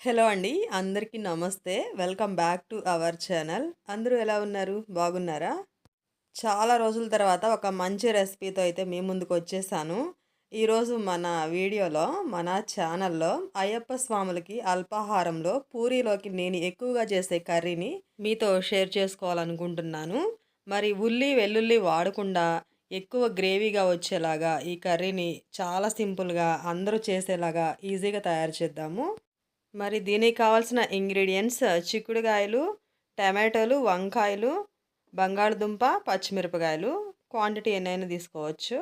Hello అండి. అందరికీ నమస్తే. Welcome back to our channel. అందరూ ఎలా ఉన్నారు? బాగున్నారా? చాలా రోజుల తర్వాత ఒక మంచి రెసిపీతో అయితే మీ ముందుకొచ్చేసాను. ఈరోజు మన వీడియోలో, మన ఛానల్‌లో అయ్యప్ప స్వాములకి అల్పాహారంలో పూరీలోకి నేను ఎక్కువగా చేసే కర్రీని మీతో షేర్ చేసుకోవాలనుకుంటున్నాను. మరి ఉల్లి, వెల్లుల్లి వాడకుండా ఎక్కువ గ్రేవీగా వచ్చేలాగా ఈ కర్రీని చాలా సింపుల్‌గా అందరూ చేసేలాగా ఈజీగా తయారు చేద్దాము. మరి దీనికి కావాల్సిన ఇంగ్రీడియంట్స్ చిక్కుడుగాయలు, టమాటోలు, వంకాయలు, బంగాళదుంప, పచ్చిమిరపకాయలు. క్వాంటిటీ ఎన్నైనా తీసుకోవచ్చు.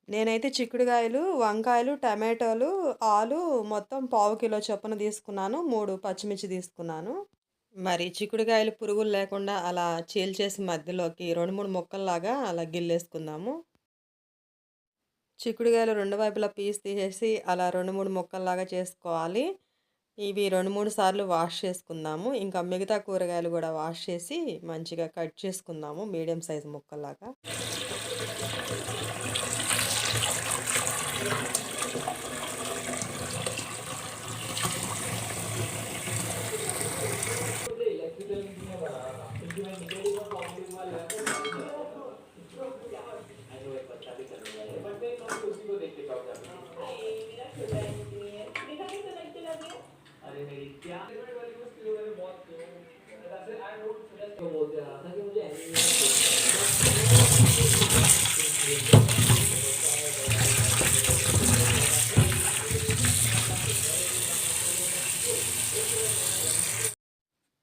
నేనైతే చిక్కుడుగాయలు, వంకాయలు, టమాటోలు, ఆలు మొత్తం పావు కిలో చొప్పున తీసుకున్నాను. 3 పచ్చిమిర్చి తీసుకున్నాను. మరి చిక్కుడుగాయలు పురుగులు లేకుండా అలా చీల్చేసి మధ్యలోకి 2, 3 ముక్కల్లాగా అలా గిల్లేసుకుందాము. చిక్కుడుగాయలు 2 వైపులా పీస్ తీసేసి అలా 2, 3 ముక్కల్లాగా చేసుకోవాలి. ఇవి 2, 3 సార్లు వాష్ చేసుకుందాము. ఇంకా మిగతా కూరగాయలు గూడా వాష్ చేసి మంచిగా కట్ చేసుకుందాము మీడియం సైజ్ ముక్కల్లాగా.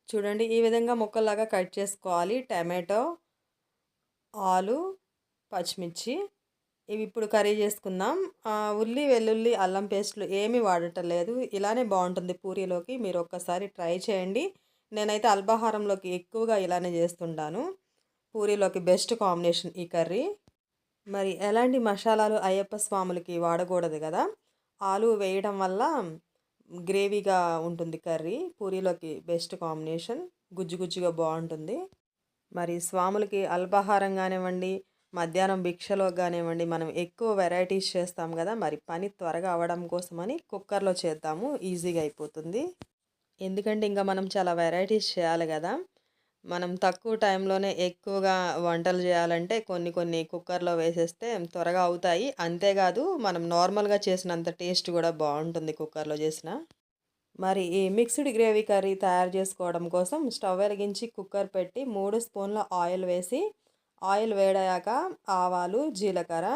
చూడండి ఈ విధంగా ముక్కల్లాగా కట్ చేసుకోవాలి. టమాటో, ఆలు, పచ్చిమిర్చి ఇవి ఇప్పుడు కర్రీ చేసుకుందాం. ఉల్లి, వెల్లుల్లి, అల్లం పేస్టులు ఏమీ వాడటం లేదు. ఇలానే బాగుంటుంది పూరీలోకి. మీరు ఒక్కసారి ట్రై చేయండి. నేనైతే అల్పాహారంలోకి ఎక్కువగా ఇలానే చేస్తుంటాను. పూరీలోకి బెస్ట్ కాంబినేషన్ ఈ కర్రీ. మరి ఎలాంటి మసాలాలు అయ్యప్ప స్వాములకి వాడకూడదు కదా! ఆలు వేయడం వల్ల గ్రేవీగా ఉంటుంది కర్రీ. పూరీలోకి best combination. గుజ్జు గుజ్జుగా బాగుంటుంది. మరి స్వాములకి అల్పాహారం కానివ్వండి, మధ్యాహ్నం భిక్షలో కానివ్వండి, మనం ఎక్కువ వెరైటీస్ చేస్తాం కదా! మరి పని త్వరగా అవ్వడం కోసమని కుక్కర్‌లో చేద్దాము. ఈజీగా అయిపోతుంది. ఎందుకంటే ఇంకా మనం చాలా వెరైటీస్ చేయాలి కదా! మనం తక్కువ టైంలోనే ఎక్కువగా వంటలు చేయాలంటే కొన్ని కొన్ని కుక్కర్‌లో వేసేస్తే త్వరగా అవుతాయి. అంతేకాదు మనం నార్మల్‌గా చేసినంత టేస్ట్ కూడా బావుంటుంది కుక్కర్‌లో చేసిన. మరి ఈ మిక్స్డ్ గ్రేవీ కర్రీ తయారు చేసుకోవడం కోసం స్టవ్ వెలిగించి కుక్కర్ పెట్టి 3 స్పూన్ల ఆయిల్ వేసి, ఆయిల్ వేడయ్యాక ఆవాలు, జీలకర్ర,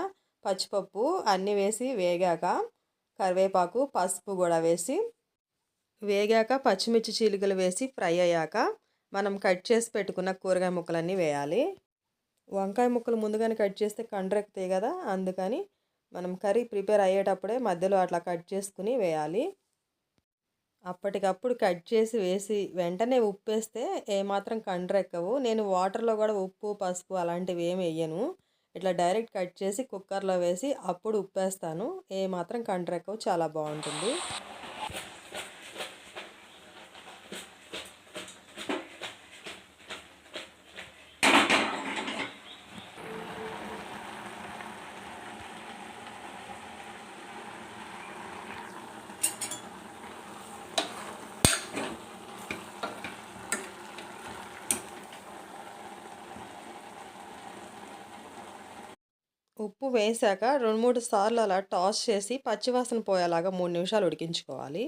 పచ్చిపప్పు అన్నీ వేసి వేగాక కరివేపాకు, పసుపు కూడా వేసి వేగాక పచ్చిమిర్చి చీలికలు వేసి ఫ్రై అయ్యాక మనం కట్ చేసి పెట్టుకున్న కూరగాయ ముక్కలన్నీ వేయాలి. వంకాయ ముక్కలు ముందుగానే కట్ చేస్తే కండ్రెక్కుతాయి కదా! అందుకని మనం కర్రీ ప్రిపేర్ అయ్యేటప్పుడే మధ్యలో అట్లా కట్ చేసుకుని వేయాలి. అప్పటికప్పుడు కట్ చేసి వేసి వెంటనే ఉప్పేస్తే ఏమాత్రం కండ్రెక్కవు. నేను వాటర్‌లో గూడా ఉప్పు, పసుపు అలాంటివి ఏమి ఎయ్యను. ఇట్లా డైరెక్ట్ కట్ చేసి కుక్కర్‌లో వేసి అప్పుడు ఉప్పేస్తాను. ఏమాత్రం కండ్రెక్కవు. చాలా బావుంటుంది. ఉప్పు వేశాక 2, 3 సార్లు అలా టాస్ చేసి పచ్చివాసన పోయేలాగా 3 నిమిషాలు ఉడికించుకోవాలి.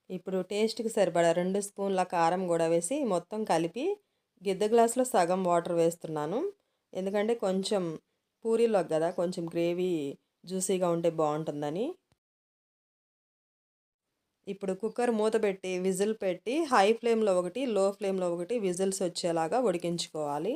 ఇప్పుడు టేస్ట్‌కి సరిపడా 2 స్పూన్ల కారం గూడా వేసి మొత్తం కలిపి గిద్ద గ్లాస్‌లో సగం వాటర్ వేస్తున్నాను. ఎందుకంటే కొంచెం పూరీలోకి గదా! కొంచెం గ్రేవీ జ్యూసీగా ఉంటే బావుంటుందని. ఇప్పుడు కుక్కర్ మూత పెట్టి విజిల్ పెట్టి హై ఫ్లేమ్‌లో ఒకటి, లో ఫ్లేమ్‌లో ఒకటి విజిల్స్ వచ్చేలాగా ఉడికించుకోవాలి.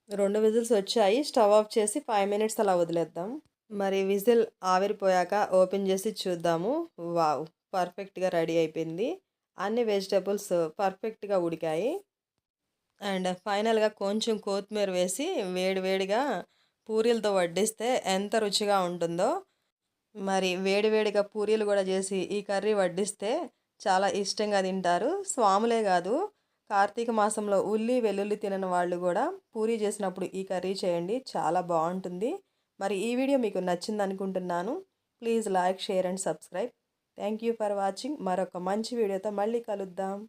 2 విజిల్స్ వచ్చాయి. స్టవ్ ఆఫ్ చేసి 5 మినిట్స్ అలా వదిలేద్దాం. మరి విజిల్ ఆవిరిపోయాక ఓపెన్ చేసి చూద్దాము. వావ్! పర్ఫెక్ట్‌గా రెడీ అయిపోయింది. అన్ని వెజిటబుల్స్ పర్ఫెక్ట్‌గా ఉడికాయి. అండ్ ఫైనల్‌గా కొంచెం కొత్తిమీర వేసి వేడి వేడిగా పూరీలతో వడ్డిస్తే ఎంత రుచిగా ఉంటుందో. మరి వేడివేడిగా పూరీలు కూడా చేసి ఈ కర్రీ వడ్డిస్తే చాలా ఇష్టంగా తింటారు. స్వాములే కాదు, కార్తీక మాసంలో ఉల్లి వెల్లుల్లి తినని వాళ్ళు కూడా పూరీ చేసినప్పుడు ఈ కర్రీ చేయండి, చాలా బాగుంటుంది. మరి ఈ వీడియో మీకు నచ్చింది అనుకుంటున్నాను. Please like, share and subscribe. Thank you for watching. మరొక మంచి వీడియోతో మళ్ళీ కలుద్దాం.